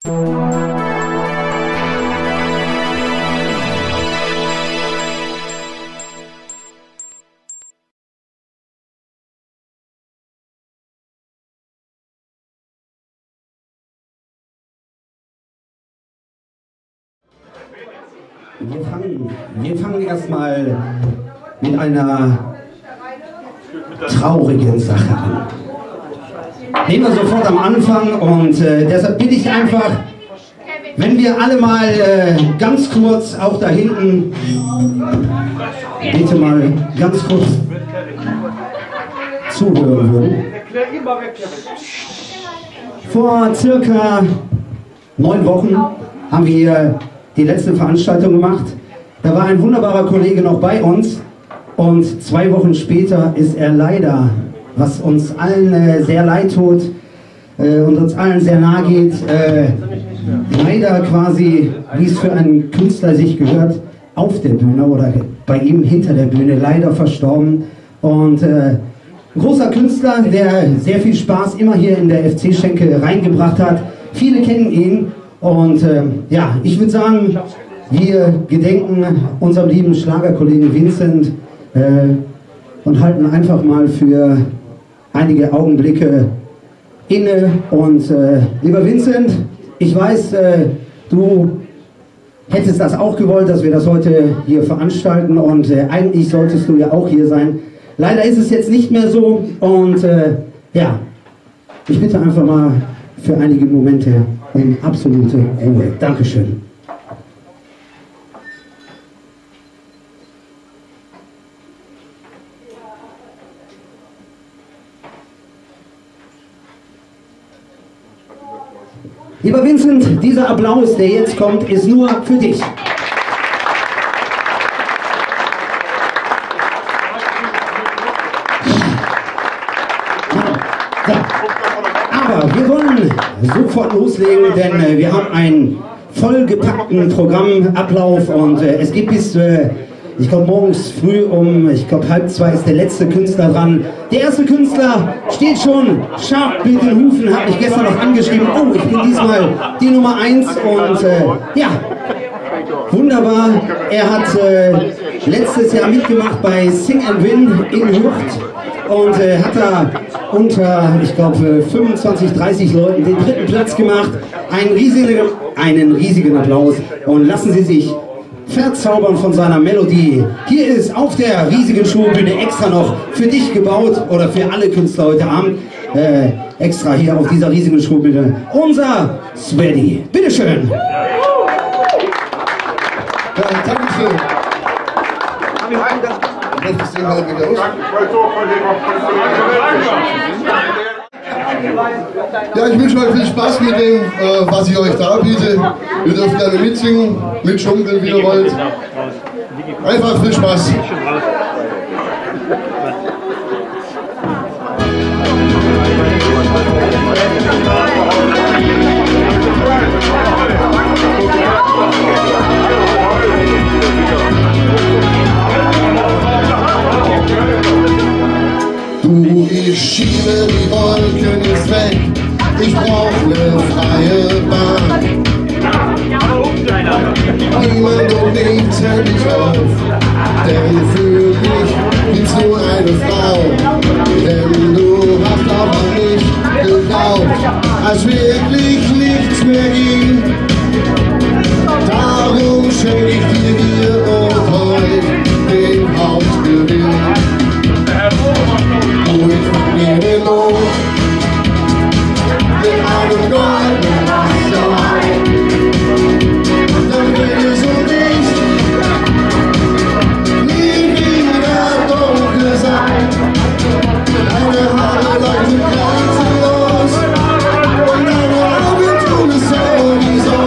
Wir fangen erstmal mit einer traurigen Sache an. Nehmen wir sofort am Anfang und deshalb bitte ich einfach, wenn wir alle mal ganz kurz auch da hinten, bitte mal ganz kurz zuhören würden. Vor circa 9 Wochen haben wir die letzte Veranstaltung gemacht. Da war ein wunderbarer Kollege noch bei uns und 2 Wochen später ist er leider, was uns allen sehr leid tut und uns allen sehr nahe geht, leider quasi, wie es für einen Künstler sich gehört, auf der Bühne oder bei ihm hinter der Bühne leider verstorben. Und ein großer Künstler, der sehr viel Spaß immer hier in der FC-Schenke reingebracht hat. Viele kennen ihn. Und ja, ich würde sagen, wir gedenken unserem lieben Schlagerkollegen Vincent und halten einfach mal für einige Augenblicke inne. Und lieber Vincent, ich weiß, du hättest das auch gewollt, dass wir das heute hier veranstalten und eigentlich solltest du ja auch hier sein. Leider ist es jetzt nicht mehr so und ja, ich bitte einfach mal für einige Momente um absolute Ruhe. Dankeschön. Lieber Vincent, dieser Applaus, der jetzt kommt, ist nur für dich. Aber wir wollen sofort loslegen, denn wir haben einen vollgepackten Programmablauf und es geht bis, ich glaube morgens früh um, ich glaube 1:30 ist der letzte Künstler dran. Der erste Künstler steht schon scharf mit den Hufen, hat mich gestern noch angeschrieben, oh, ich bin diesmal die Nummer 1 und ja, wunderbar. Er hat letztes Jahr mitgemacht bei Sing and Win in Hürth und hat da unter, ich glaube, 25, 30 Leuten den 3. Platz gemacht. Einen riesigen Applaus und lassen Sie sich verzaubern von seiner Melodie. Hier ist auf der riesigen Showbühne extra noch für dich gebaut oder für alle Künstler heute Abend extra hier auf dieser riesigen Showbühne unser Sveddy. Bitteschön. Ja, Dankeschön. Ja, ich wünsche euch viel Spaß mit dem, was ich euch darbiete. Ihr dürft gerne mitsingen, mitschunkeln, wie ihr wollt. Einfach viel Spaß. Du, ich schiebe die Wolken jetzt weg, ich brauch ne freie Bahn. Niemand bringt endlich auf, denn für mich gibt's nur eine Frau. Denn du hast auch an mich geglaubt, als wirklich nichts mehr ging. Darum schenk ich dir hier und heute den Hauptgewinn. Wo ich von mir den Mond mit einem goldenen Wasser ein. Dann wird es um dich nie wieder dunkel sein. Deine Haare leuchten grenzenlos und deine Augen tun es sowieso.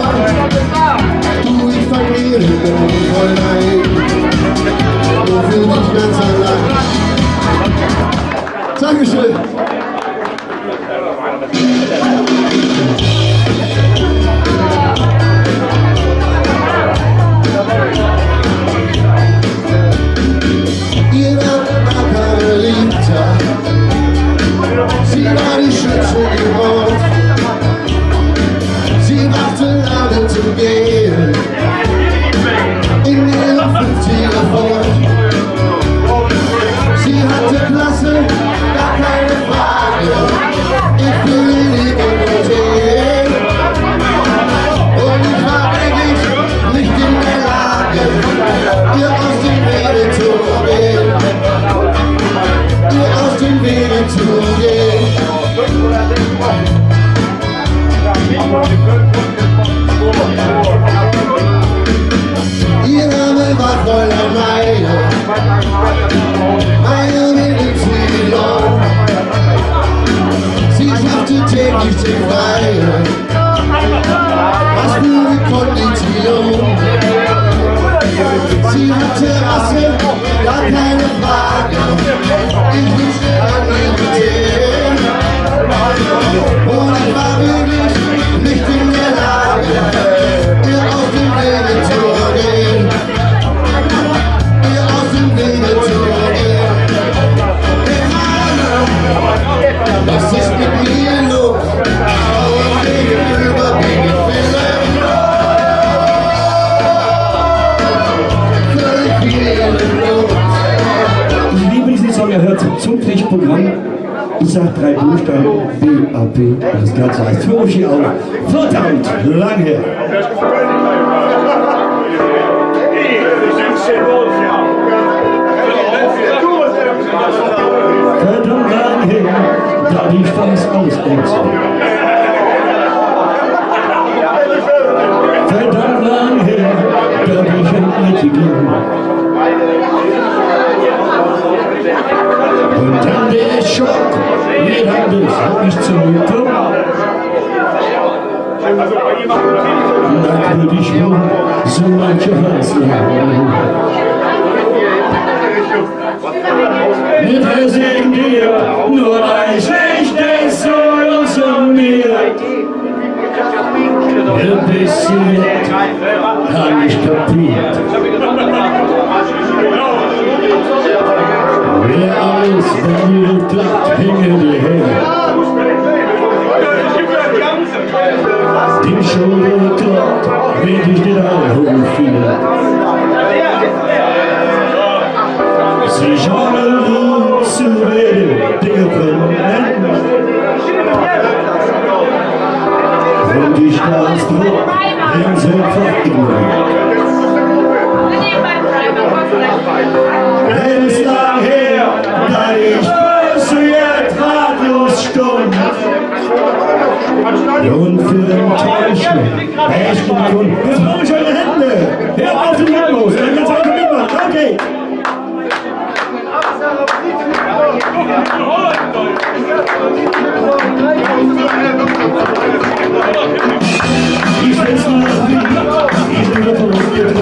Du, ich fang mir den Mond voll ein, nur für dich ganz allein. Dankeschön. Ihr Apokalypta, sie war die Schütze im Wort. Sie macht nicht sich frei. Was für eine Kondition. Sie hat Terrasse, gar keine Frage. Ich wünschte an ihre Themen. Und ich war wirklich nicht in der Lage, ihr aus dem Wege zu gehen. Ihr aus dem Wege zu gehen. Was ist mit mir los? Und gegenüber bin ich Die Lieblingssaison gehört zum Pflichtprogramm. Ich sag 3 Buchstaben, BAP, das Ganze heißt für Uschi auch. Verdammt lang her. Verdammt lang her, da die Spaß ausgrenzen. Verdammt lang her, da die Schönheit gehen. Und dann der Schock, wie das hab ich zurückgekommen. Da könnte ich nur so manche Hals haben. Mit der Segen dir nur ein schlechtes Soll zu mir. Ein bisschen hab ich kapiert. Wer alles bei mir klappt, hinter dir her. Die Schule klappt, wenn ich den Augen fiel. Sich ohne Ruhe zu werden, Dinge verbrennen. Und die Staatsdruck, den sie einfach ignorieren. Es ist lang her, da ich böse jetzt ratlos stund. Und für Enttäuschung, echten Grund. Jetzt brauche ich eure Hände. Hört auf den Rhythmus, dann geht's weiter mitmachen. Okay. Ich weiß noch wie, ich bin davon aufgehört.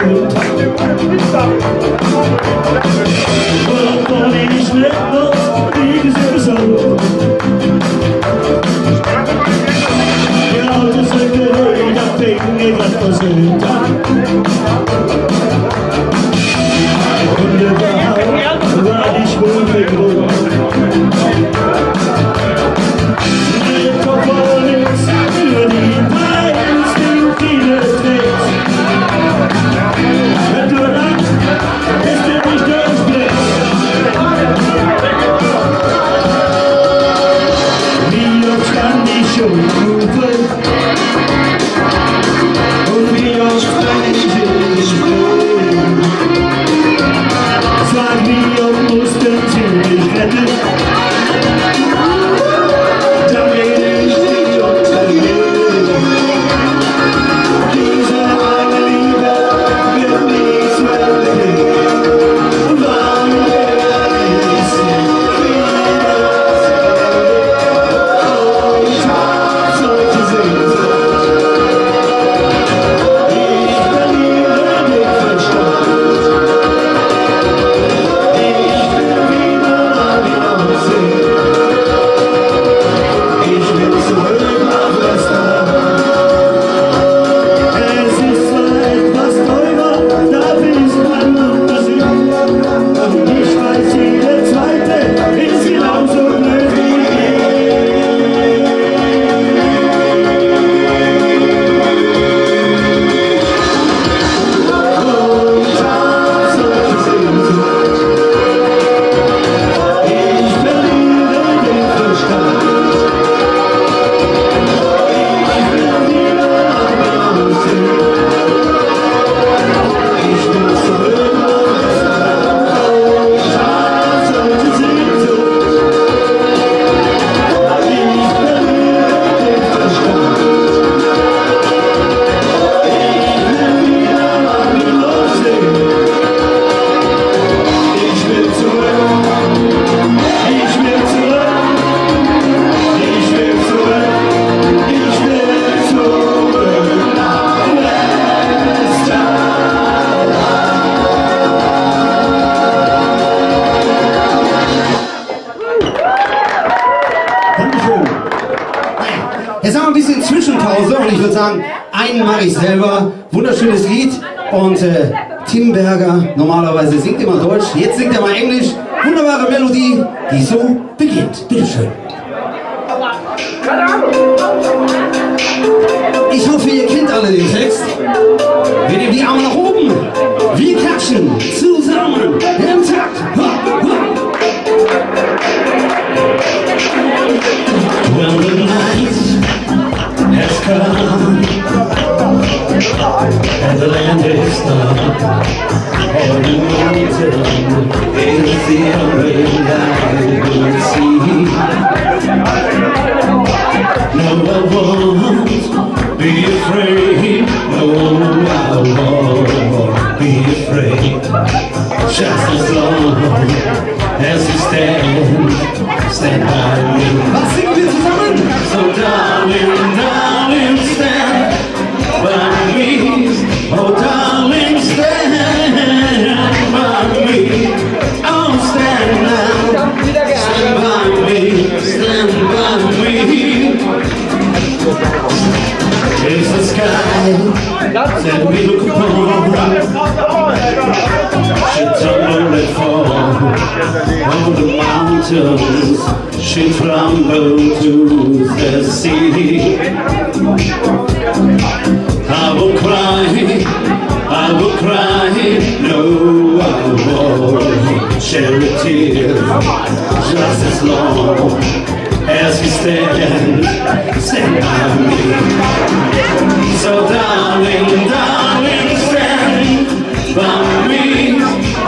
Und dann ich nicht los, wie sie so. Der Auto sagte, ich hab Dinge was versöhnt. Und überhaupt war ich wohl begründet. Der Kopf war nichts für die Beisten, die du trägst. Wenn du lachst, ist dir nicht das Blitz. Dankeschön. Jetzt haben wir ein bisschen Zwischenpause und ich würde sagen, einen mache ich selber. Wunderschönes Lied und Tim Berger normalerweise singt immer Deutsch, jetzt singt er mal Englisch. Wunderbare Melodie, die so beginnt. Bitteschön. Ich hoffe, ihr kennt alle den Text. Wir nehmen die Arme nach oben. Wir klatschen zusammen im Takt. Ha, ha. When the night has come and the land is dark, all the mountain is the only light we'll see. No, I won't be afraid. No, I won't be afraid. Just as long as you stand by me. Was singen wir zusammen? So darling, darling, stand by me. Oh darling, stand by me. Oh stand now, stand by me, stand by me. It's the sky that we look upon. She tumbled and fall on the mountains. She trembled to the sea. I will cry, no, I won't shed a tear. Just as long as you stand by me. So darling, darling, stand by me.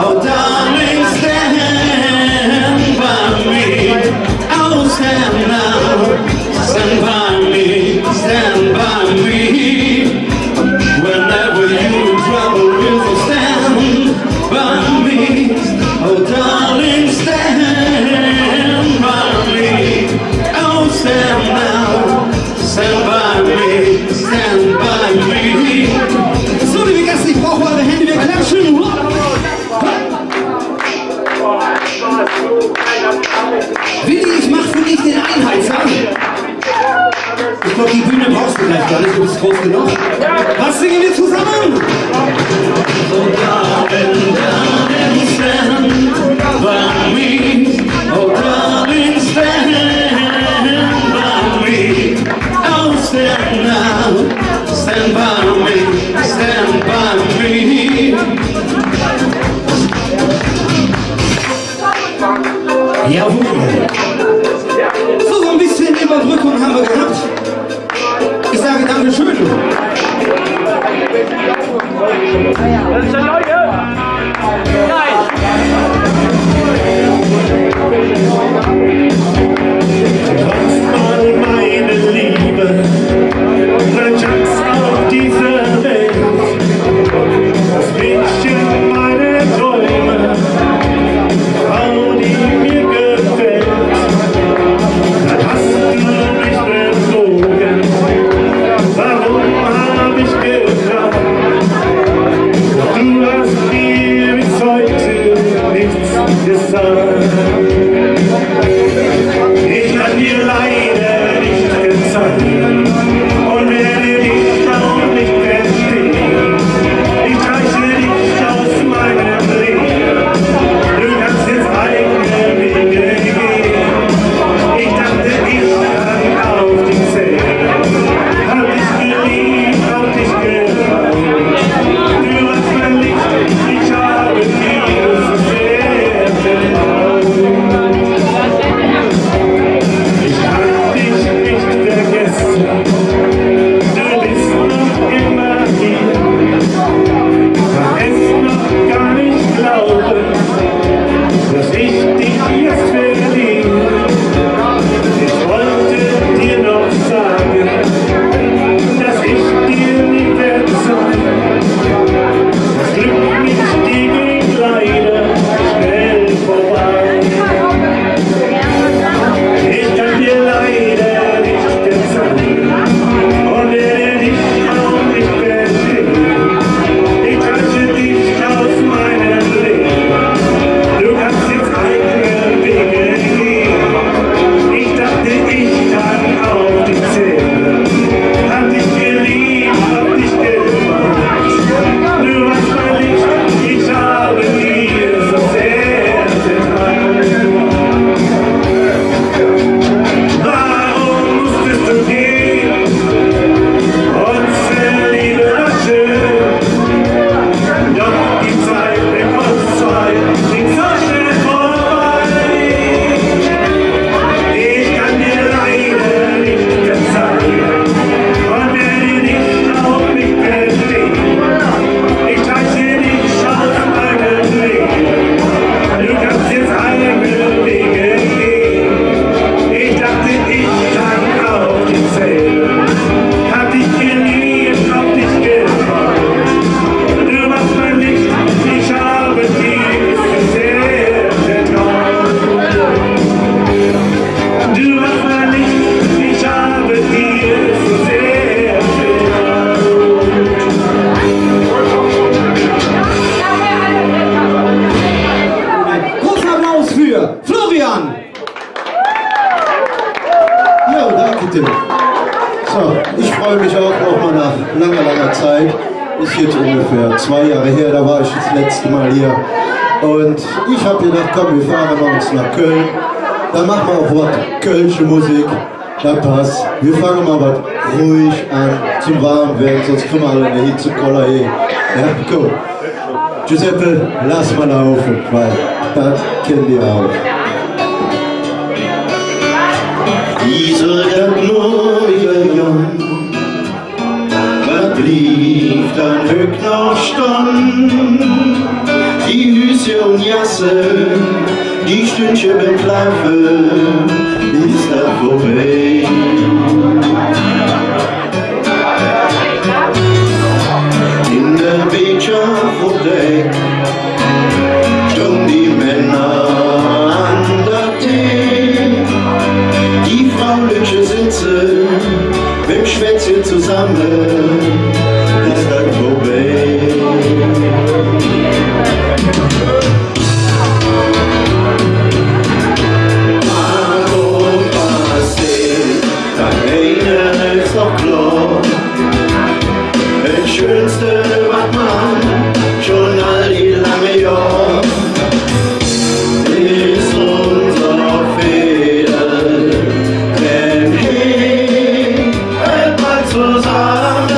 Oh darling, stand by me. Oh stand now, stand by me, stand by me. Whenever you're in trouble, you'll stand by me. Oh darling, stand by me. Oh stand now, stand by me, stand by me. So liebe Gäste, ich brauche eure Hände, wir klatschen. Willi, ich mach für dich den Einheizer. Ich glaube, die Bühne brauchst du gleich gar nicht, du bist groß genug. Was singen wir zusammen? So darling, darling, stand by me. Oh darling, stand by me. Oh stand now, stand by me, stand by me. Jawohl. So ein bisschen Überbrückung haben wir gehabt. Ich sage Dankeschön. Das ist Leute. Nein. Mal meine Liebe, vertanzt auf dieser Welt. Das Mädchen meiner Träume, Frau, die mir gefällt. Dann hast du mich bitte. So, ich freue mich auch nochmal nach langer Zeit. Ist jetzt ungefähr 2 Jahre her, da war ich das letzte Mal hier. Und ich habe gedacht, komm, wir fahren uns nach Köln. Da machen wir auch was kölsche Musik. Da passt. Wir fangen mal was ruhig an, zum Warmwerden, sonst kommen wir alle in der Hitzekoller hier. Ja, komm. Giuseppe, lass mal laufen, weil das kennt ihr auch. Dieser das neue Jahr, was blieb dann höchst noch stand, die Hüse und Jasse, die Stündchen beim Klaffen, ist das vorbei. In der Wirtschaft auf Deck standen die Männer an der Tee, die Frauliche sitzen mit Schwätzchen zusammen, ist das vorbei. Das Schönste, was man schon all die lange Jahre ist unser Fädel, denn hey, halt mal zusammen,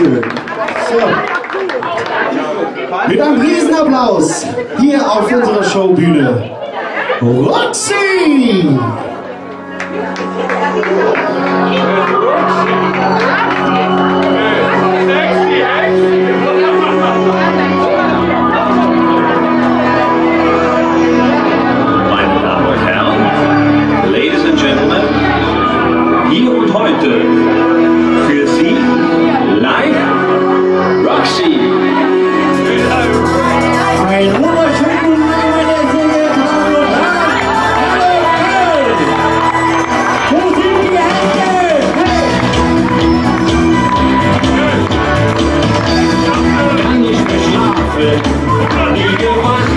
Dankeschön. So. Mit einem Riesenapplaus hier auf unserer Showbühne Roxy! Meine Damen und Herren, Ladies and Gentlemen, hier und heute für Sie live Roxy. Ein wunderschönen guten Morgen, meine sehr geehrten Damen und Herren. Hallo, wo sind die Hände? Hey! Kann nicht mehr schlafen, liege wach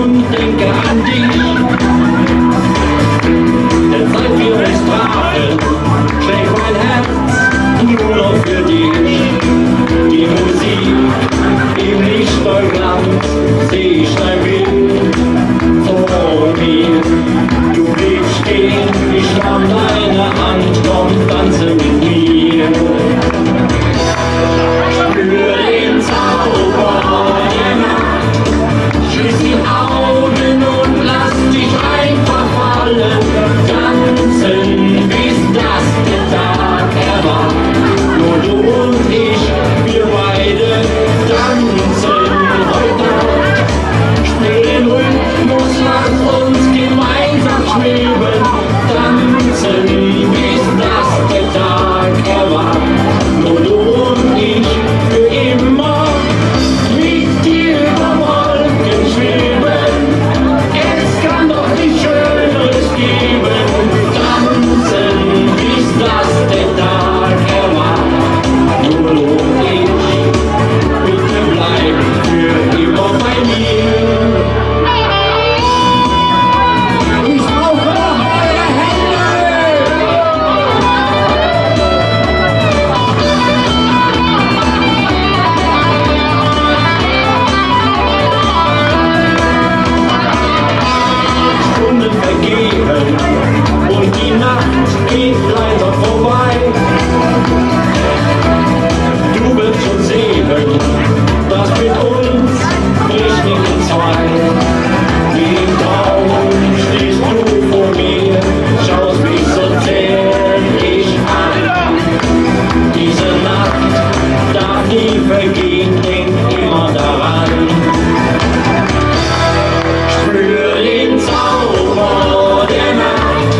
und denke an dich. Denn seit wir uns trafen, schlägt mein Herz nur noch für dich. Die Musik im Lichterglanz, seh ich dein Bild vor mir. Du bliebst stehen, ich nahm deine Hand, komm, tanze mit mir. Spür den Zauber der Nacht, schließ die Augen und lass dich einfach fallen. Tanzen, bis das der Tag erwacht. Nur du und ich, wir beide tanzen heute Nacht. Spür den Rhythmus, lass uns gemeinsam schweben. Tanzen, bis das der Tag erwacht. Nur du und ich, für immer mit dir über Wolken schweben. Es kann doch nichts Schöneres geben. Tanzen, bis das der Tag erwacht. Nur du und ich, bitte bleib für immer bei mir. Ich brauche noch eure Hände! Stunden vergehen und die Nacht geht leider vorbei. Du wirst schon sehen, das mit uns bricht nicht in zwei. Wie im Traum stehst du vor mir, schaust mich so zärtlich an. Diese Nacht darf nie vergehen, denk immer daran. Spür den Zauber der Nacht,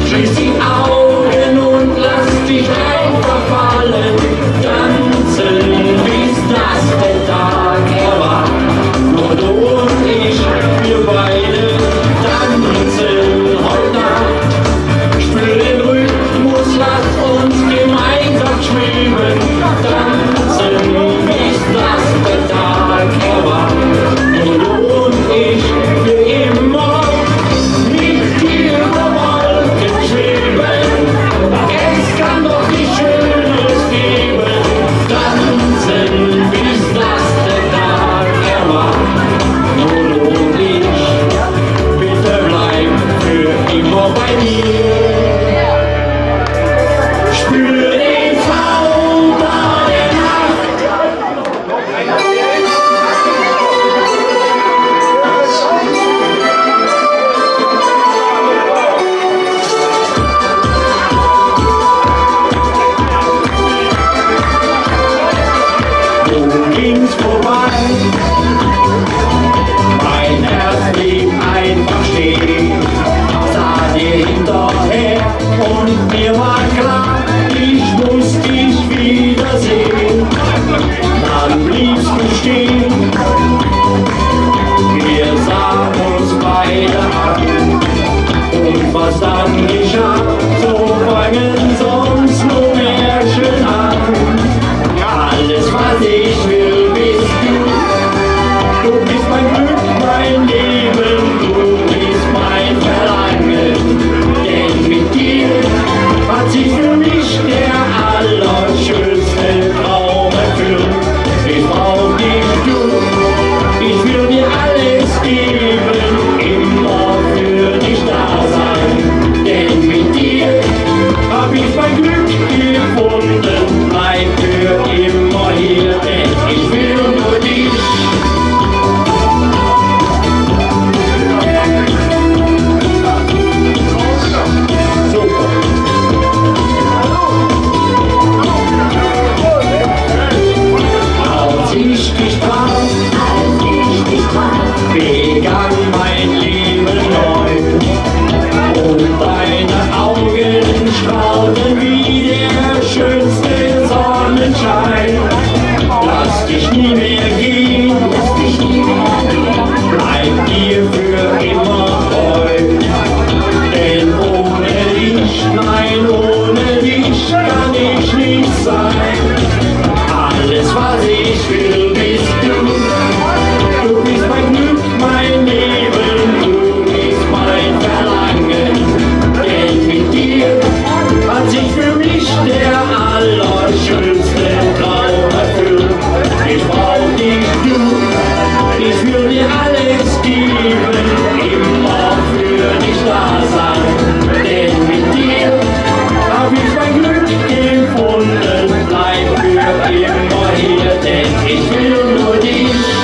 schließ die Augen und lass dich einfach fallen. Tanzen, bis das der Tag erwacht. Nur du und ich, wir beide tanzen heute Nacht. Spür den Rhythmus, lass uns gemeinsam schweben. Tanzen, bis dich nie mehr gehen, bleib dir für immer treu. Denn ohne dich, nein, ohne dich kann ich nicht sein. Alles, was ich will, bist du. Du bist mein Glück, mein Leben, du bist mein Verlangen. Denn mit dir hat sich für mich der allerschönste Traum erfüllt. Ich brauch dich, du, ich will dir alles geben, immer für dich da sein. Denn mit dir hab ich mein Glück gefunden, bleib für immer hier, denn ich will nur dich.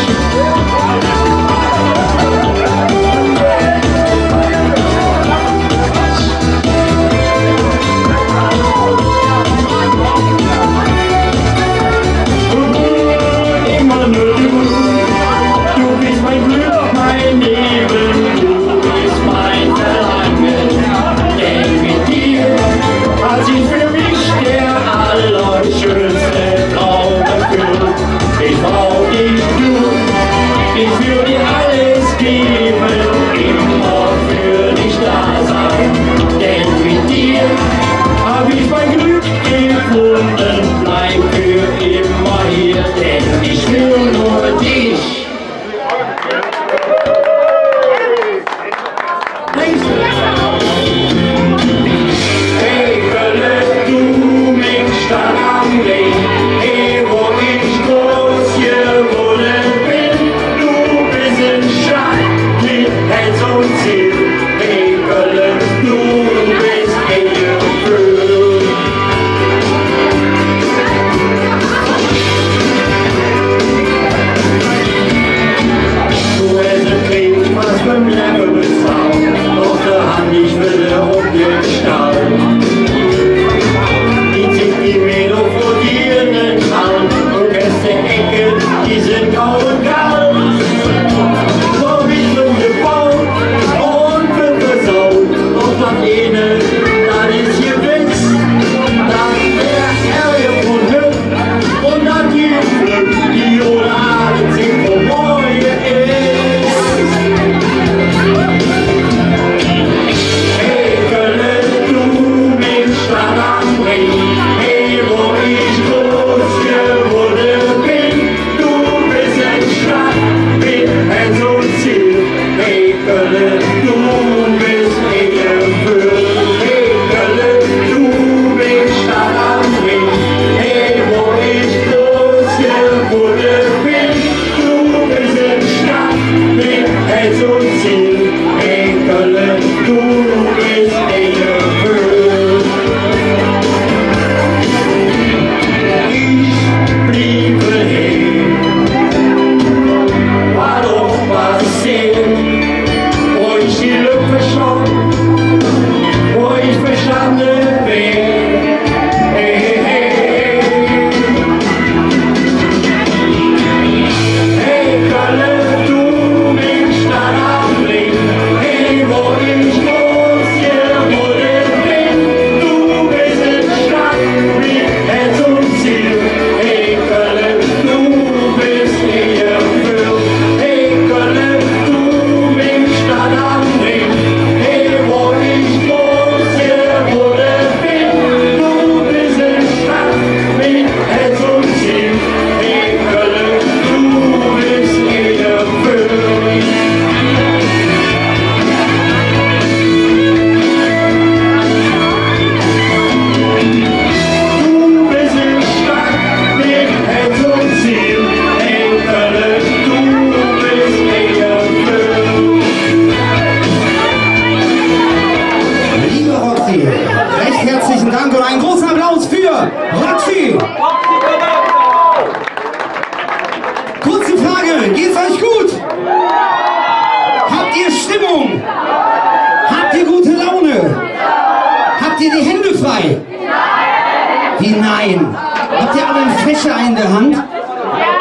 Wie nein? Habt ihr alle einen Fächer in der Hand,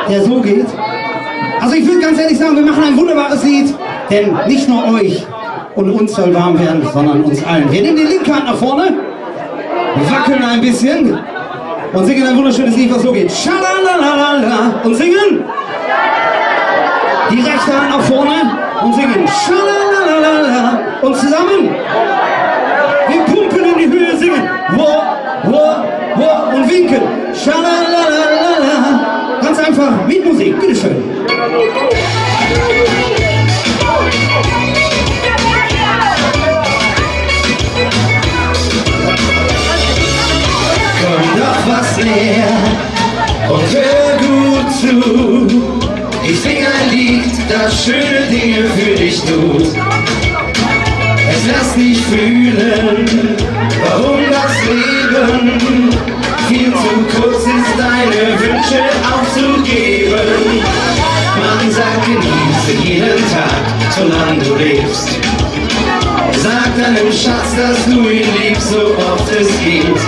der so geht? Also ich würde ganz ehrlich sagen, wir machen ein wunderbares Lied, denn nicht nur euch und uns soll warm werden, sondern uns allen. Wir nehmen die linke Hand nach vorne, wackeln ein bisschen und singen ein wunderschönes Lied, was so geht. Schalalala Und singen. Die rechte Hand nach vorne und singen. Schalalalala. Und zusammen. Wir pumpen in die Höhe, singen. Wo, und winken. Schalalalala. Ganz einfach mit Musik. Bitteschön. Komm doch was näher und hör gut zu. Ich sing ein Lied, das schöne Dinge für dich tut. Es lässt dich fühlen, warum das Leben viel zu kurz ist, deine Wünsche aufzugeben. Man sagt, genieße jeden Tag, solange du lebst. Sag deinem Schatz, dass du ihn liebst, so oft es geht.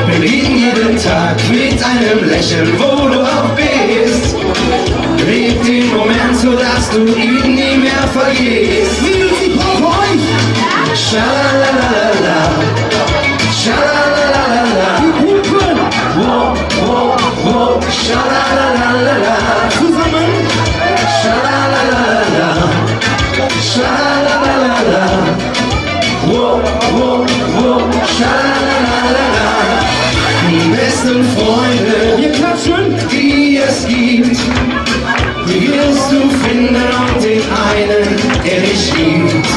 Beginn jeden Tag mit einem Lächeln, wo du auch bist. Leb den Moment, so dass du ihn nie mehr vergisst. Ich brauche euch. Schalalalala, schalalalala, Die pumpen. wo, schalalalala, Zusammen. schalalalala, schalalalala, wo, schalalalala. Die besten Freunde, Wir klatschen. die es gibt, die wirst du finden und den einen, der dich liebt.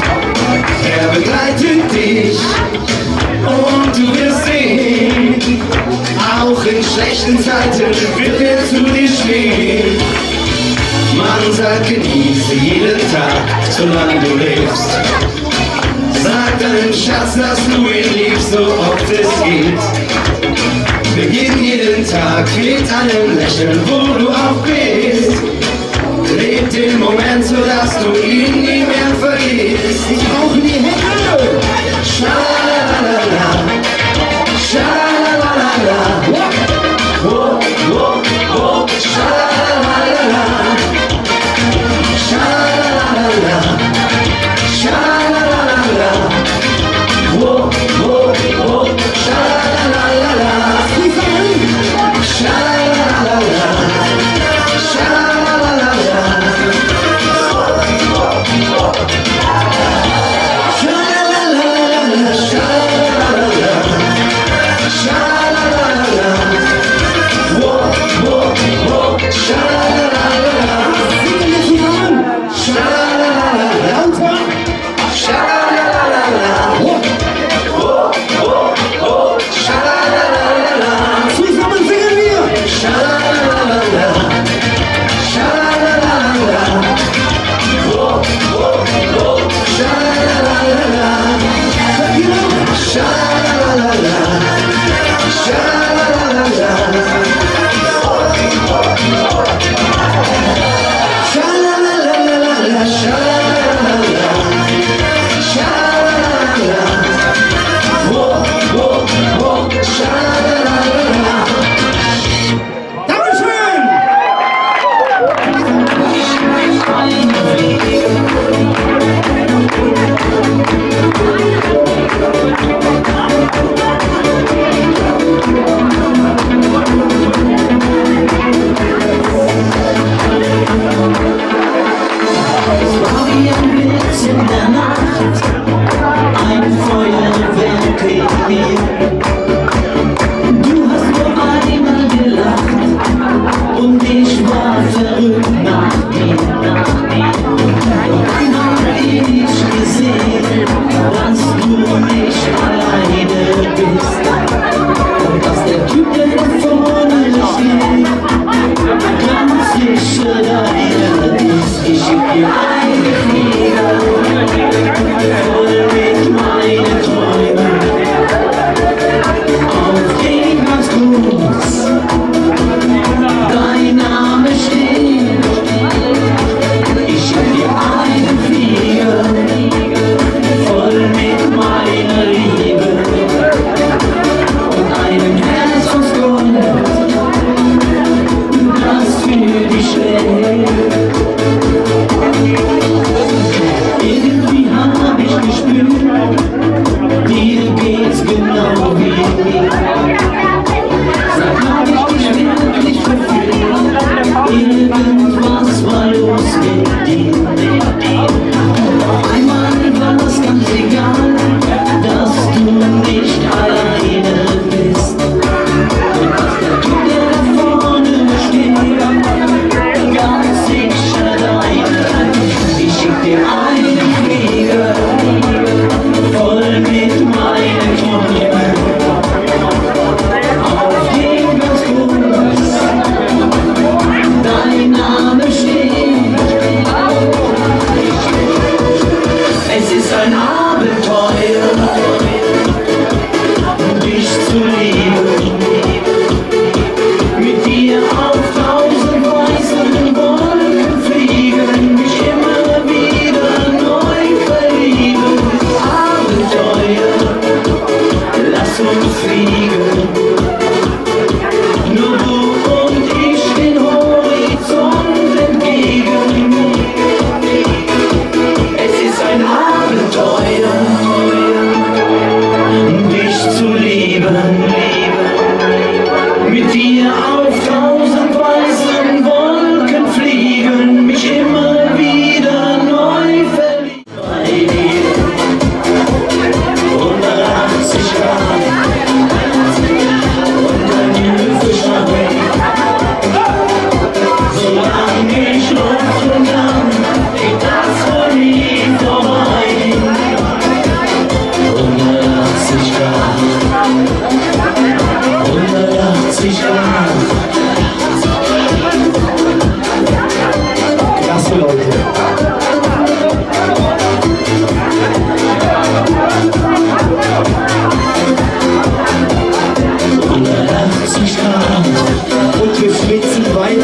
Er begleitet dich und du wirst sehen, auch in schlechten Zeiten wird er zu dir stehen. Man sagt, genieße jeden Tag, solange du lebst. Sag deinem Schatz, dass du ihn liebst, so oft es geht. Beginn jeden Tag mit einem Lächeln, wo du auch bist. Leb den Moment, so dass du ihn nie mehr vergisst. Ich brauche die Hände. Schalalala, schalalala, wo, schalalala, schalalala, schalalala, wo, schalalala, schalalala, schalalala.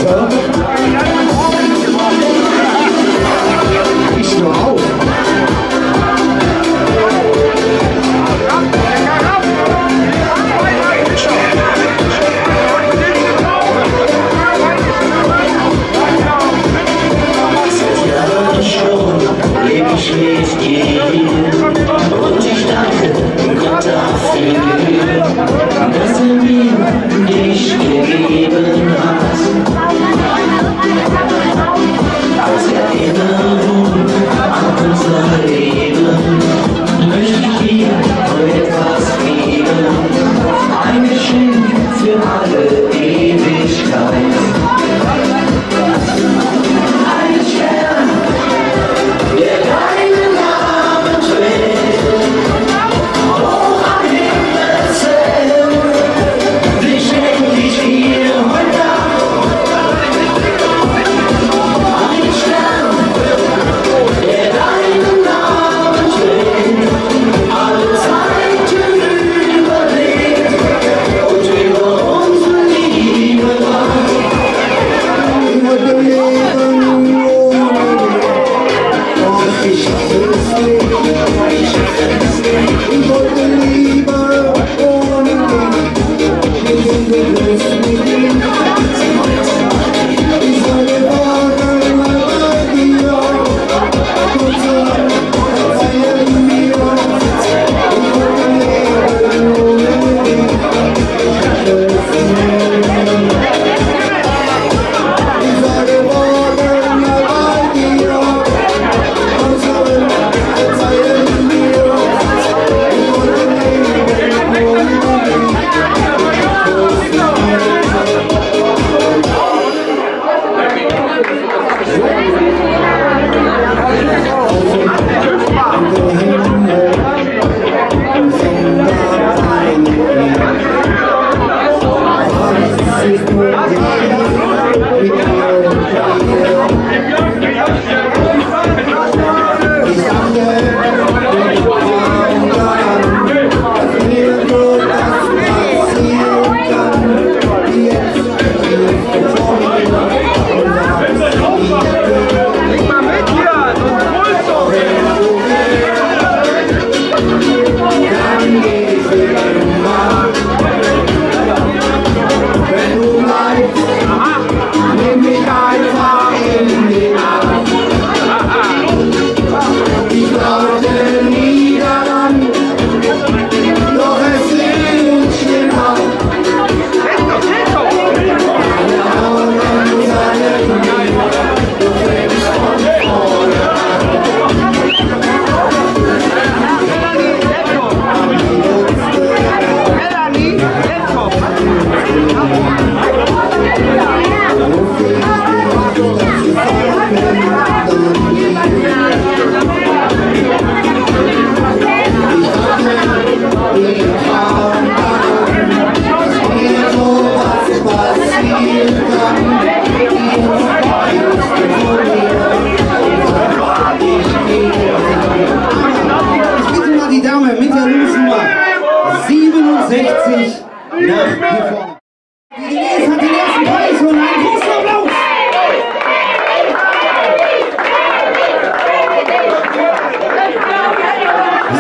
weiter. Ich nur auf. Ich mit dir und ich danke Gott dafür, dass mir dich gegeben hat. Als Erinnerung an unser Leben möchte ich dir etwas geben, ein Geschenk für alle Ewigkeit. Ein Stern, der deinen Namen trägt, hoch am Himmel zählt, den schenk ich dir heute Nacht. Ein Stern, der deinen Namen trägt, alle Zeiten überlebt und über unsere Liebe wacht. Ich wollte lieber ohne dich, ich bin gelöst. Ich sage morgen mal bei dir, und so feiern wir. Ich wollte leben ohne dich, ich sage morgen mal bei dir, und so feiern wir.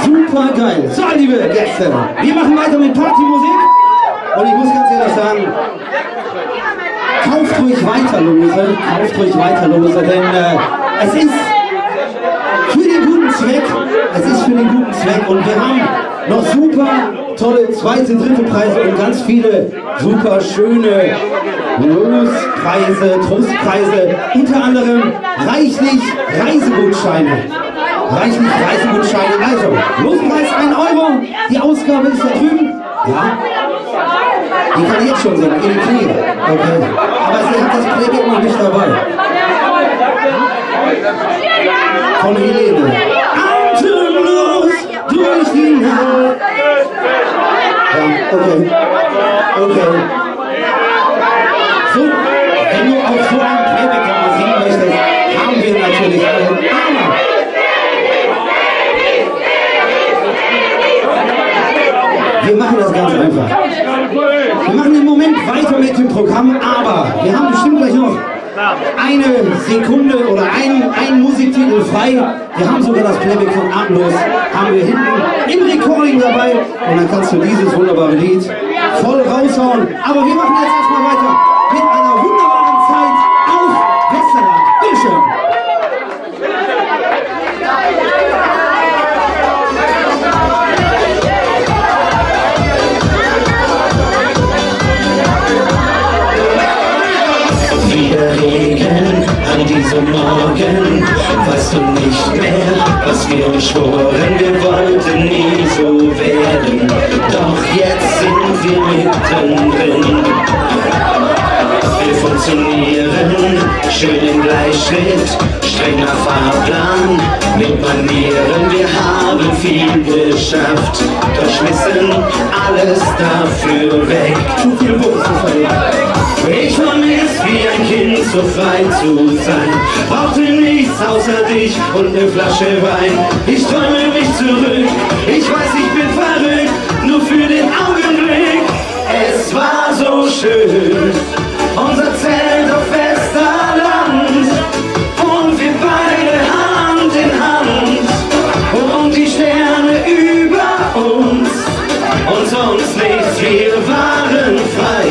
Super geil. So, liebe Gäste, wir machen weiter mit Partymusik. Und ich muss ganz ehrlich sagen, kauft ruhig weiter Lose, denn es ist für den guten Zweck, und wir haben noch super tolle zweite, dritte Preise und ganz viele super schöne Lospreise, Trostpreise, unter anderem reichlich Reisegutscheine. Also, Lospreis 1 €, die Ausgabe ist da drüben. Ja. Die kann ich jetzt schon singen, in den Knie. Okay. Aber sie hat das Playback noch nicht dabei. Von Helene. Atemlos durch die Nacht. Ja, okay. So, wenn du auch so ein Playback singen möchtest, haben wir natürlich alle. Wir machen das ganz einfach. Wir machen im Moment weiter mit dem Programm, aber wir haben bestimmt eine Sekunde oder ein Musiktitel frei. Wir haben sogar das Playback von Atemlos, haben wir hinten im Recording dabei. Und dann kannst du dieses wunderbare Lied voll raushauen. Aber wir machen jetzt erstmal weiter mit einer wunderbaren Zeit auf Westerland. Bitteschön. Regen an diesem Morgen, weißt du nicht mehr, was wir uns schworen, wir wollten nie so werden, doch jetzt sind wir mittendrin. Wir funktionieren schön im Gleichschritt, strenger Fahrplan mit Manieren, wir haben viel geschafft, doch schmissen alles dafür weg. Ich vermiss wie ein Kind so frei zu sein, brauchte nichts außer dich und eine Flasche Wein. Ich träume mich zurück, ich weiß ich bin verrückt, nur für den Augenblick. Es war so schön, unser Zelt auf Westerland und wir beide Hand in Hand und die Sterne über uns und sonst nichts, wir waren frei.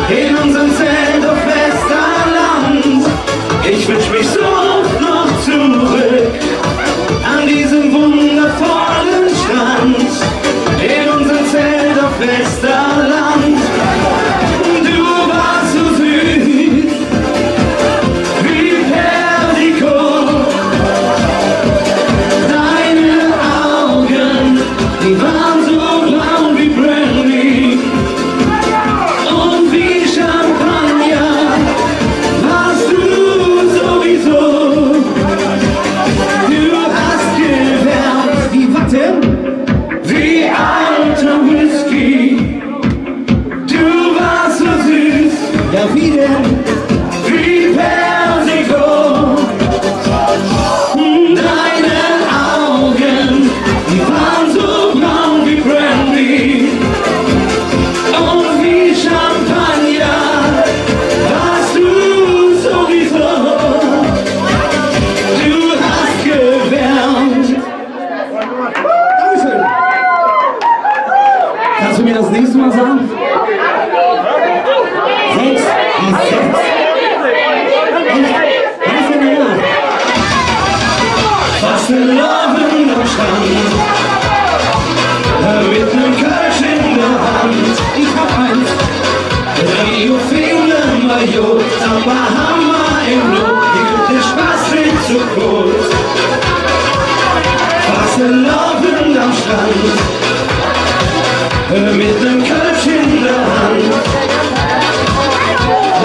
In unserem Zelt auf Westerland, ich wünsch mich so oft noch zurück an diesem wundervollen Strand. In unserem Zelt auf Westerland, du warst so süß wie Persiko. Deine Augen, die waren so blau wie Brandy. Wie alter Whisky, du warst so süß, Ja, wie denn? wie Persiko. Deine Augen, die waren so blau wie Brandy und wie Champagner, warst du sowieso. Du hast gewärmt. Dankeschön. Kannst du mir das nächste Mal sagen? 6 bis 6. Was ist denn danach? Fast ein Lachen am Strand, mit nem Kölsch in der Hand. Ich hab eins. Rio Finger, Mayo, aber Hammer im Lob, die gibt den Spaß nicht zu kurz. Fast ein Lachen am Strand, mit nem Kölsch in der Hand.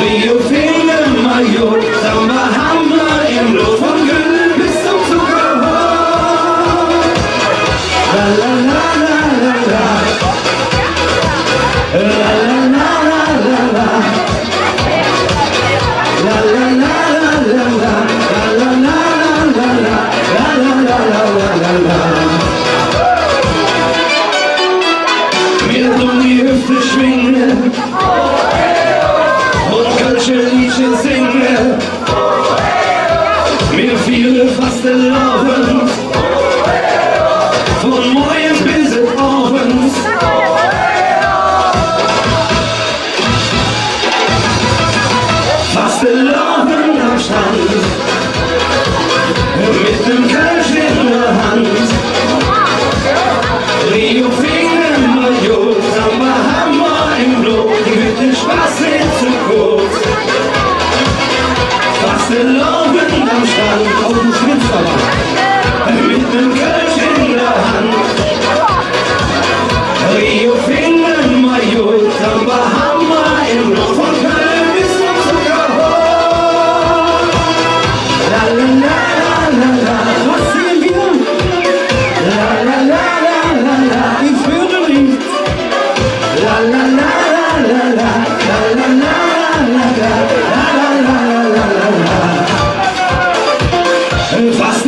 Rio Finger, Mayo, aber Hammer im Lob, von Gülle bis zum Zuckerrohr. La la la la la la, la la la la la la, la la la la la la, la la la la la la. Mir um die Hüfte schwingen und kölsche Liedchen singen. Mir fiel fast der Laufen von morgens bis abends. Fast der Laufen am Strand mit dem Kölsch in der Hand. Rio Finger, Mayo, Samba, Hammer im Blut, die mit dem Spaß nicht zu kurz. Fast der Laufen am Strand, Auch du schwitzt aber. mit dem Kölsch in der Hand. Rio Finger, Mayo, Samba, Hammer im Blut, von Köln bis zum Zuckerrohr. La la la la la, Was singen wir? la la la la la la, Ich höre nicht. la la la la la la, la la la la la la, la la la la la la. Fast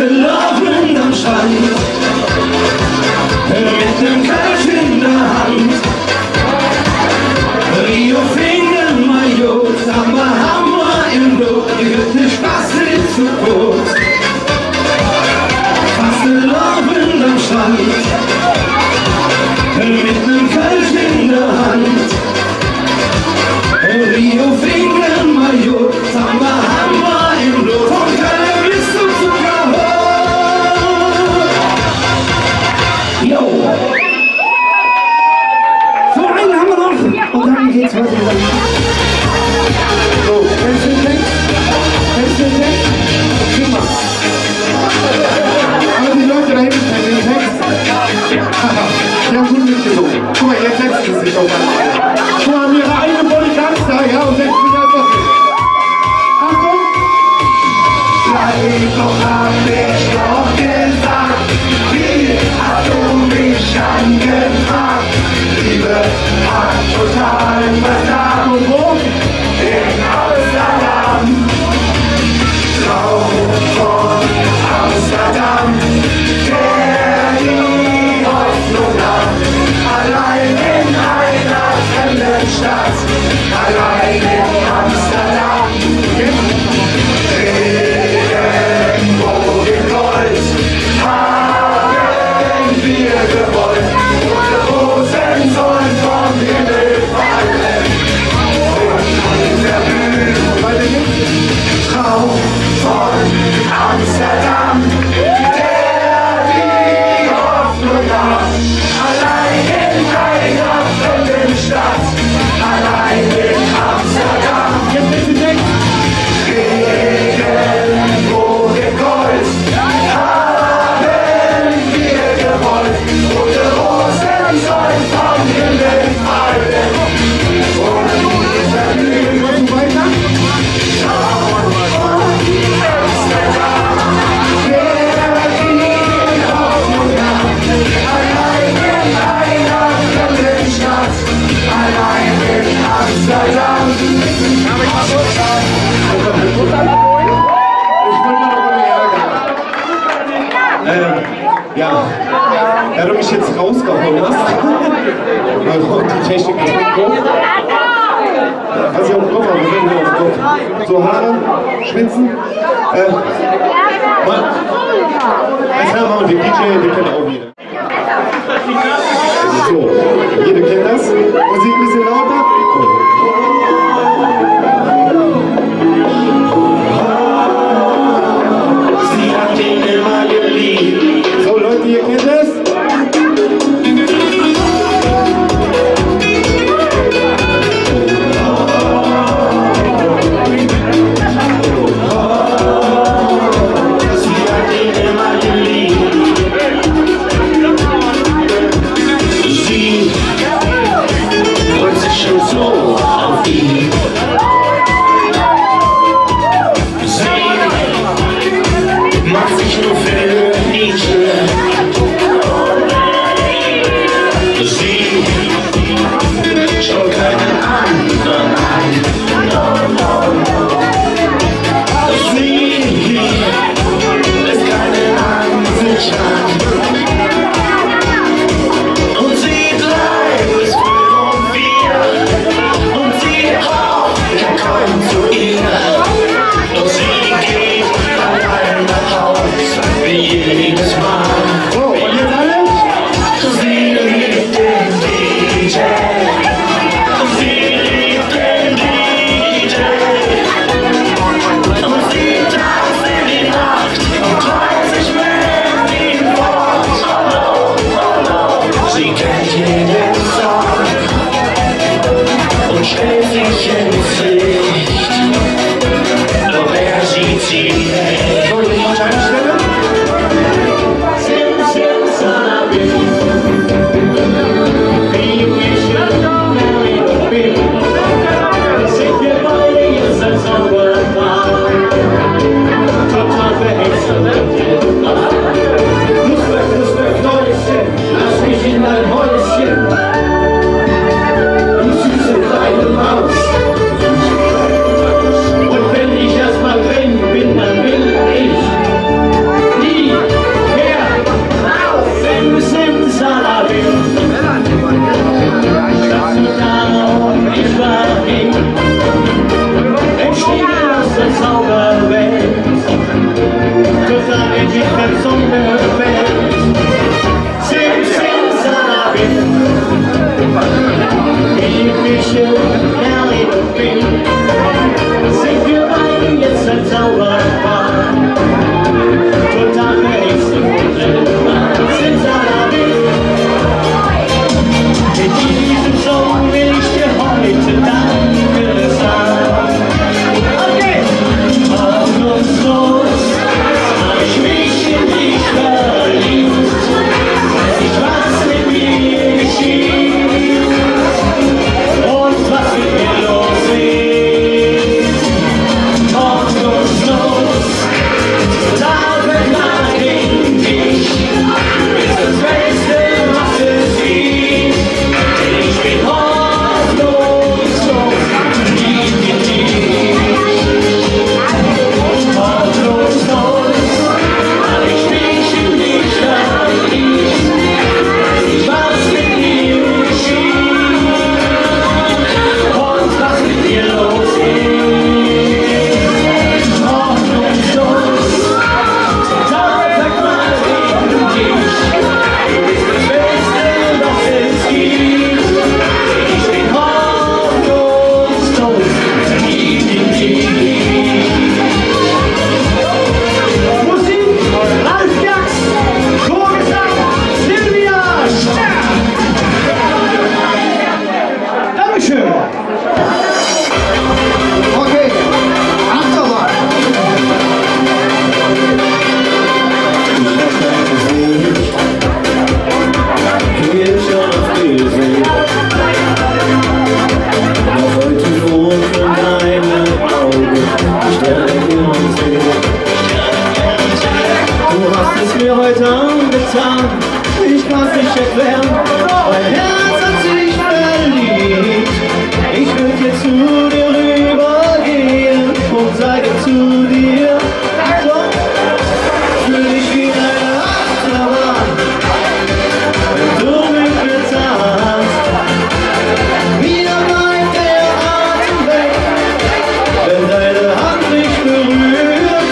allein in Amsterdam. Regenbogengold haben wir gewollt. Und Rosen sollen vom Himmel fallen. Und der Traum von Amsterdam, der die Hoffnung macht. Allein in einer fremden Stadt, allein in Amsterdam. Regenbogengold haben wir gewollt. Rote Rosen sollen vom Himmel fallen. Und verblühen weiter. Ja, da du mich jetzt rausgehauen hast, weil die Technik ist nicht gut. Was ich auf dem Kopf habe, wir sind auf dem Kopf. So Haare, Schwitzen. Als Herr machen wir den DJ, den kennt auch jeder. So, jeder kennt das. Musik ein bisschen lauter. Sie hat ihn immer geliebt. So Leute, ihr kennt das? Zu ihr, und sie geht allein nach Haus. zu dir. Achtung, fühl dich wie eine Achterbahn, wenn du mich bezahlst. Mir bleibt der Atem weg, wenn deine Hand mich berührt.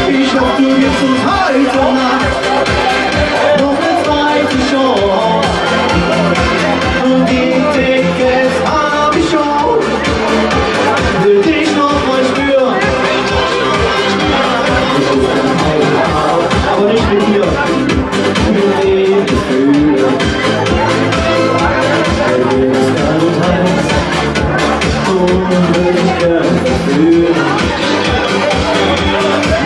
Ich hoff, du gibst uns heute Nacht noch eine zweite Chance. Und die Tickets hab ich schon, will dich noch mal spüren. Aber nicht mit dir, mit dem Gefühl. Wenn es kalt heiß, und will ich gern fühlen.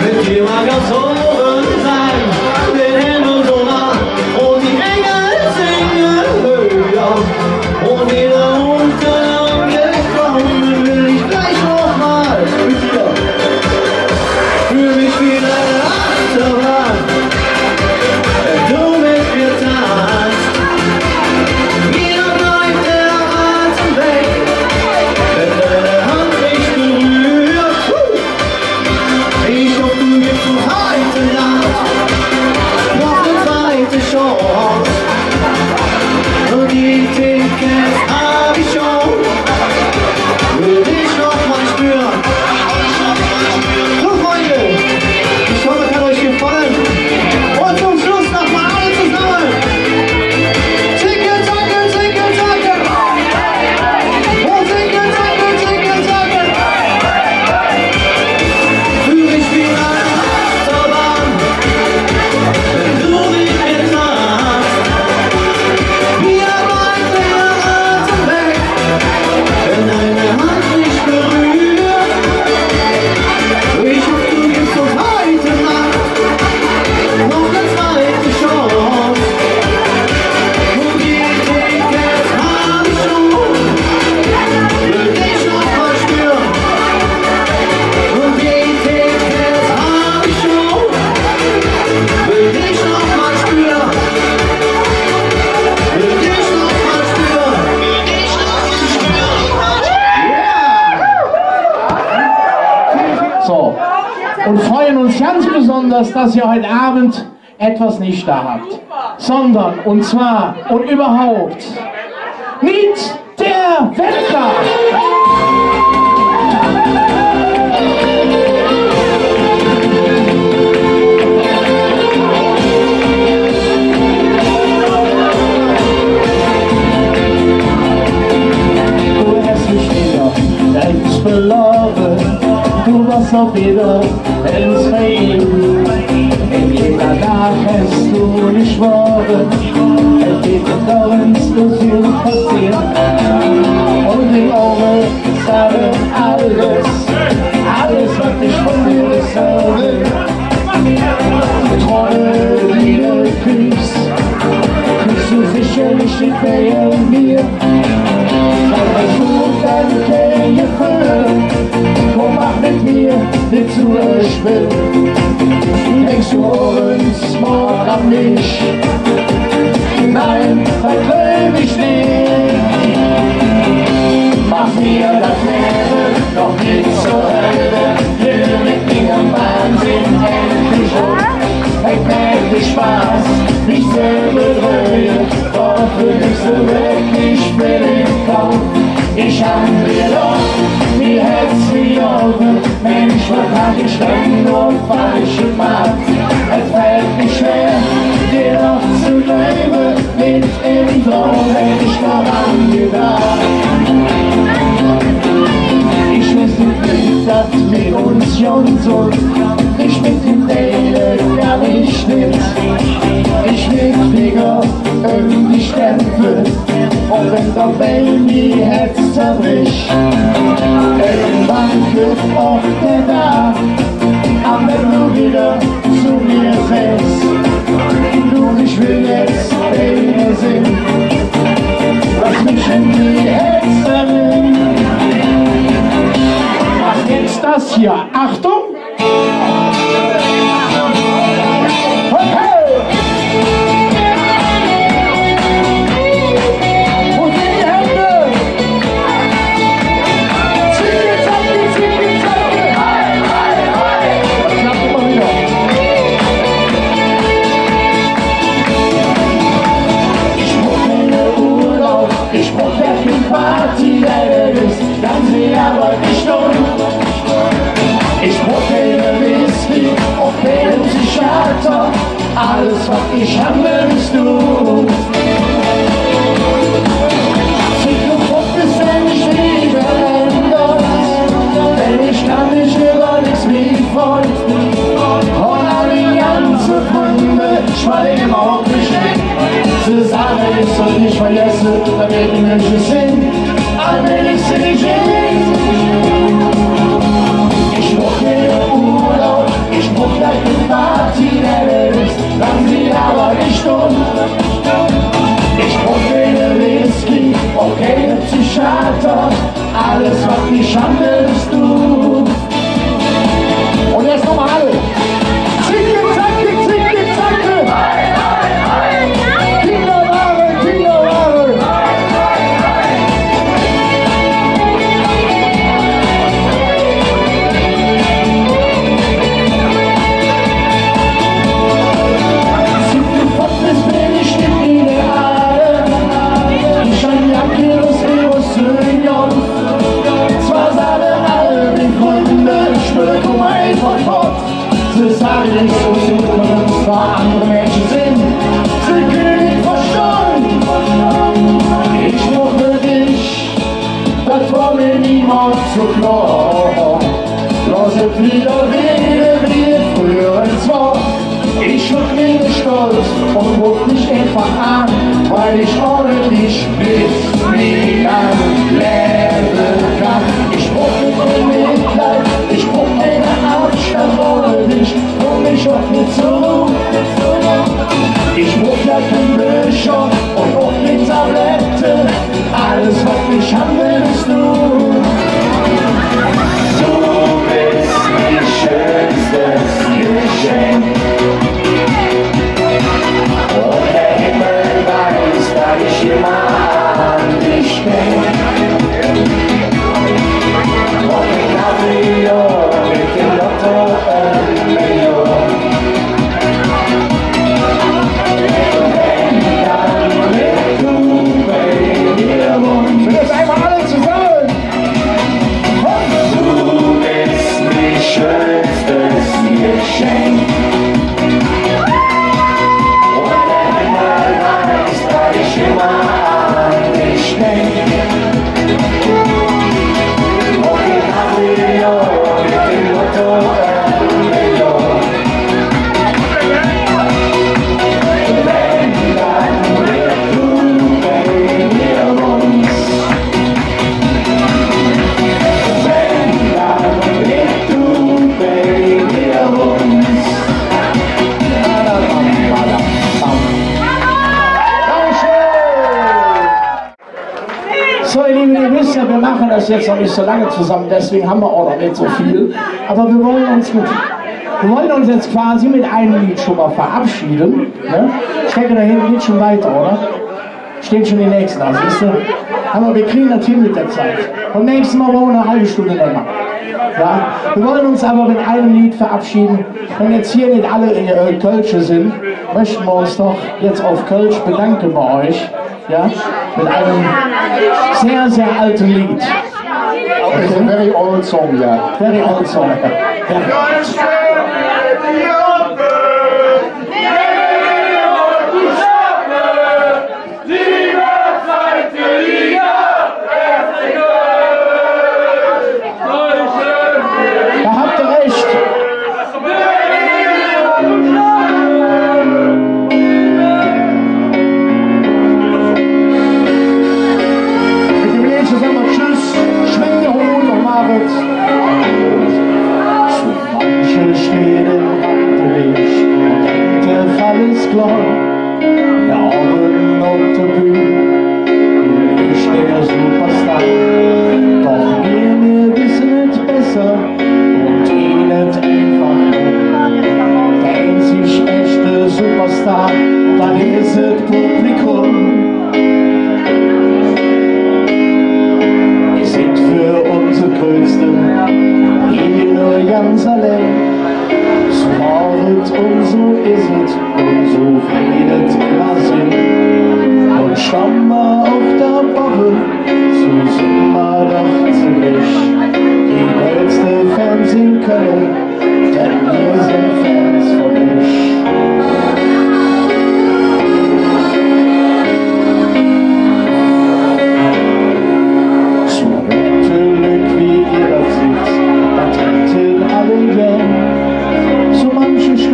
Mit dir mal ganz oben sein, den Himmel so nah, und die Engel singen höher. Und wieder unten angekommen will ich gleich noch mal mit dir. Fühl mich wie eine Achterbahn, wenn du mit mir tanzt. Mir bleibt der Atem weg, wenn deine Hand mich berührt. Ich hoffe, du gibst uns heute Nacht noch eine zweite Chance. Und die Tickets hab ich schon, will dich noch mal spüren. So Freunde, ich hoffe, es hat euch gefallen. Und zum Schluss noch mal alle zusammen. Ticke, tacke, ticke, tacke. Und ticke, tacke, ticke, tacke. Fühl dich wie eine Achterbahn, wenn du mich mir tanzt. Mir bleibt der Atem weg, wenn deine Hand mich berührt. Ich hoffe, du gibst uns heute Nacht noch eine zweite Chance. Und die Tickets hab ich schon, will dich noch mal spüren. Und die Tickets hab ich schon, will dich noch mal spüren. Will dich noch mal spüren. Will dich noch mal spüren. So, und freuen uns ganz besonders, dass ihr heute Abend etwas nicht da habt, sondern, und zwar und überhaupt, mit der Wendler. Du hast mich wieder längst verloren, du warst noch wieder ins Leben. In jeder Nacht hast du geschworen, es wird doch ins Illusion passieren. Und die Augen sagen alles, was ich von dir sage. Treue, die du kriegst du sicherlich nicht mehr in mir. Aber du dann keine Gefühl, komm mach mit mir, nicht zu erspielen. Denkst du uns morgen an mich? Nein, verkleb ich nicht. Mach mir das Leben noch nicht zur Hölle. Will mit mir am Wahnsinn endlich hoch. Echt Spaß, nicht selber Reue, doch für dich so wirklich billig kaum. Ich hab dir doch die Herz wie Augen, Mensch, was hab ich dann nur falsch gemacht? Es fällt mir schwer, dir noch zu glauben, nicht im Traum hätt ich daran gedacht. Ich wüsste nicht, dass wir uns schon so nicht mit dem Date gar nicht stimmt. Ich wichtiger irgendwie Stempel, und wenn doch Baby Herz zerbricht. Irgendwann wird auch der da, aber wenn du wieder zu mir fällst, du, ich will jetzt Baby singen, was mich in die Herzen nimmt. Was jetzt das hier? Achtung! was ich habe, bist du. Zukunft bist wenn ich liebe ändert, denn ich kann nicht über nichts wie folgt. Und Allianz Freunde schweigen auch nicht. Sie sagen, ich soll nicht vergessen, damit Menschen sind, allmählich sind ich ich brauch mir Urlaub, ich brauch gleich eine Party der Welt, dann sie aber nicht um. Ich brauch keine Whisky, auch keine Psychiater, alles was mich handelt bist du. Und jetzt nochmal alle. Zicke, zacke, zicke, zacke. Kinderware, Kinderware. Sie sagen nicht so viel, was andere Menschen sind. Sie können nicht verstehen. Ich mochte dich, das war mir niemals so klar. Lass es wieder reden, wie früher es war. Ich hab mich stolz und ruf mich einfach an, weil ich ohne dich bis nie lang leben kann. Ich brauch nicht mehr Mitleid, ich brauch keine Abstand ohne dich, komm ich auf mir zu. Ich brauch ja kein Bücher und auch keine Tablette, alles was ich haben bist du. Du bist mein schönstes Geschenk. Und der Himmel weiß, dass ich immer an dich denk. Und ich hab Million mit dem Lotto Million. Wenn dann mit du bei mir wohnst. Wir das einmal alle zusammen. Du bist mein schönstes Geschenk. Ich immer an dich denk. Und ich hab Million mit dem Lotto Million. Wenn dann mit du bei mir wohnst. Wenn dann mit du bei mir wohnst. So ihr Lieben, ihr wisst ja, wir machen das jetzt noch nicht so lange zusammen, deswegen haben wir auch noch nicht so viel. Aber wir wollen uns jetzt quasi mit einem Lied schon mal verabschieden. Ne? Ich denke, da hinten geht schon weiter, oder? Steht schon die nächsten da, siehst du? Aber wir kriegen das hin mit der Zeit. Und nächstes Mal wollen wir eine halbe Stunde länger. Ja? Wir wollen uns aber mit einem Lied verabschieden. Wenn jetzt hier nicht alle Kölsche sind, möchten wir uns doch jetzt auf Kölsch bedanken bei euch. Ja, mit einem sehr, sehr alten Lied. Okay. It's a very old song, yeah. Very old song. Da habt ihr recht. Zusammen tschüss, schwenkt den Hut und machet. So manche stehen im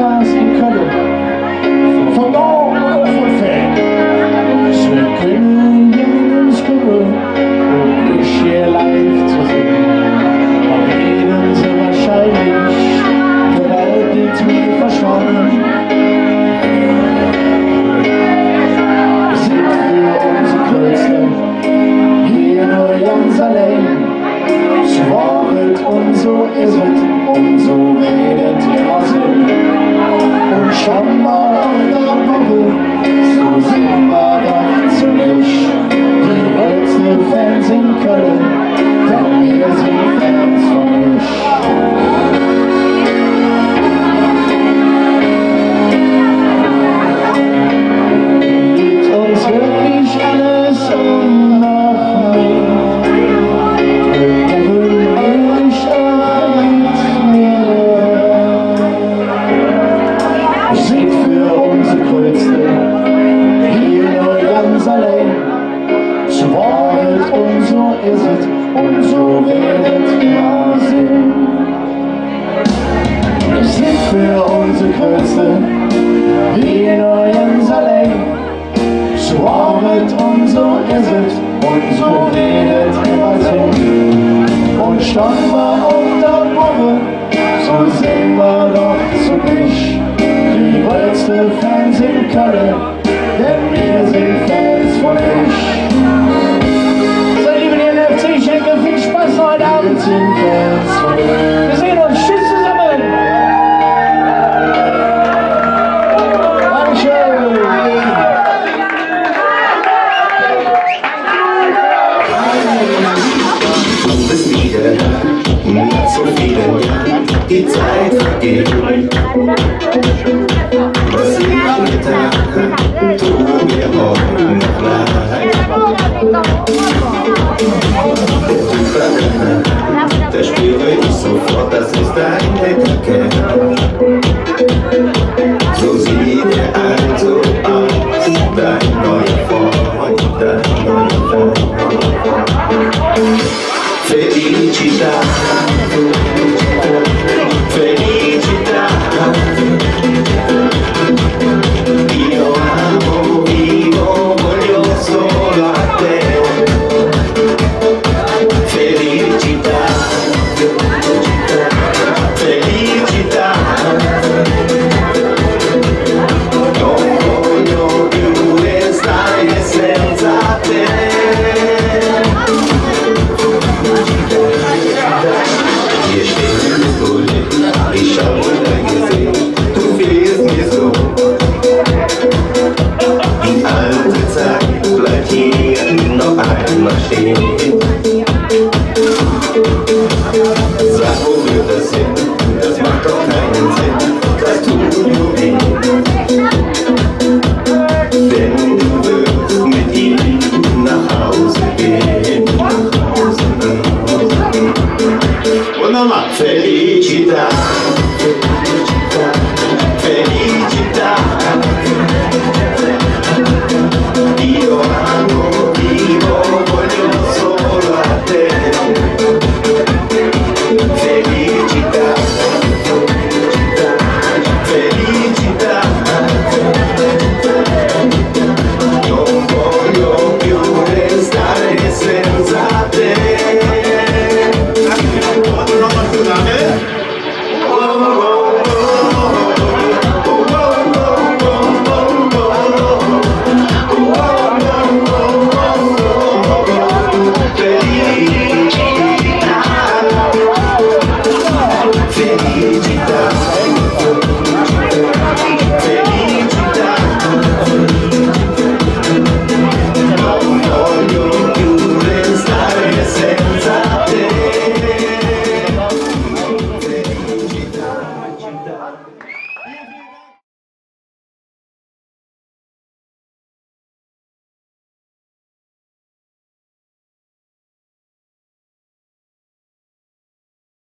Stars in Köln, von Dorn oder von Feld. Sie können jedes kommen, um mich hier live zu sehen. Aber reden sie wahrscheinlich gewaltig mir verschwunden. Wir sind für unsere Künstler hier nur ganz allein. So war es und so ist es und so redet ihr Sinn. Und schon mal auf der Woche, so sind wir doch ziemlich die größte Fans in Köln, denn wir sind Fans von euch. Mit uns wirklich alles um nach und so werdet ihr sehen. Wir sind für unsere Größe, wie nur ganz allein. So arbeit und so ist es, und so werdet ihr sehen. Und schon mal auf der Woche, so sind wir doch zugleich die größte Fans in Köln, denn wir sind Fans von euch. Viel Spaß heute Abend. Wir sehen uns. Tschüss zusammen. Dankeschön. Du bist wieder nicht so viele, die Zeit vergeht. Was ich getan habe, tu mir heute noch leid. Da spüre ich sofort, das ist dein netter Kerl. So sieht er also aus, dein neuer Freund, dein neuer Freund. Felicità, felicità. Io amo, vivo, voglio solo a te. Felicità, felicità. Non voglio più restare senza te. Hier steht ein Stuhl, ich schau in dein Gesicht, du fehlst mir so. Die alte Zeit bleibt hier noch einmal stehen. Sag, wo führt das hin? Das macht doch keinen Sinn, das tut nur weh. Denn du wirst mit ihm nach Hause gehen. Und nochmal. Felicità, felicità. Io amo, vivo, voglio solo a te. Felicità, felicità. Non voglio più restare senza te. Felicità.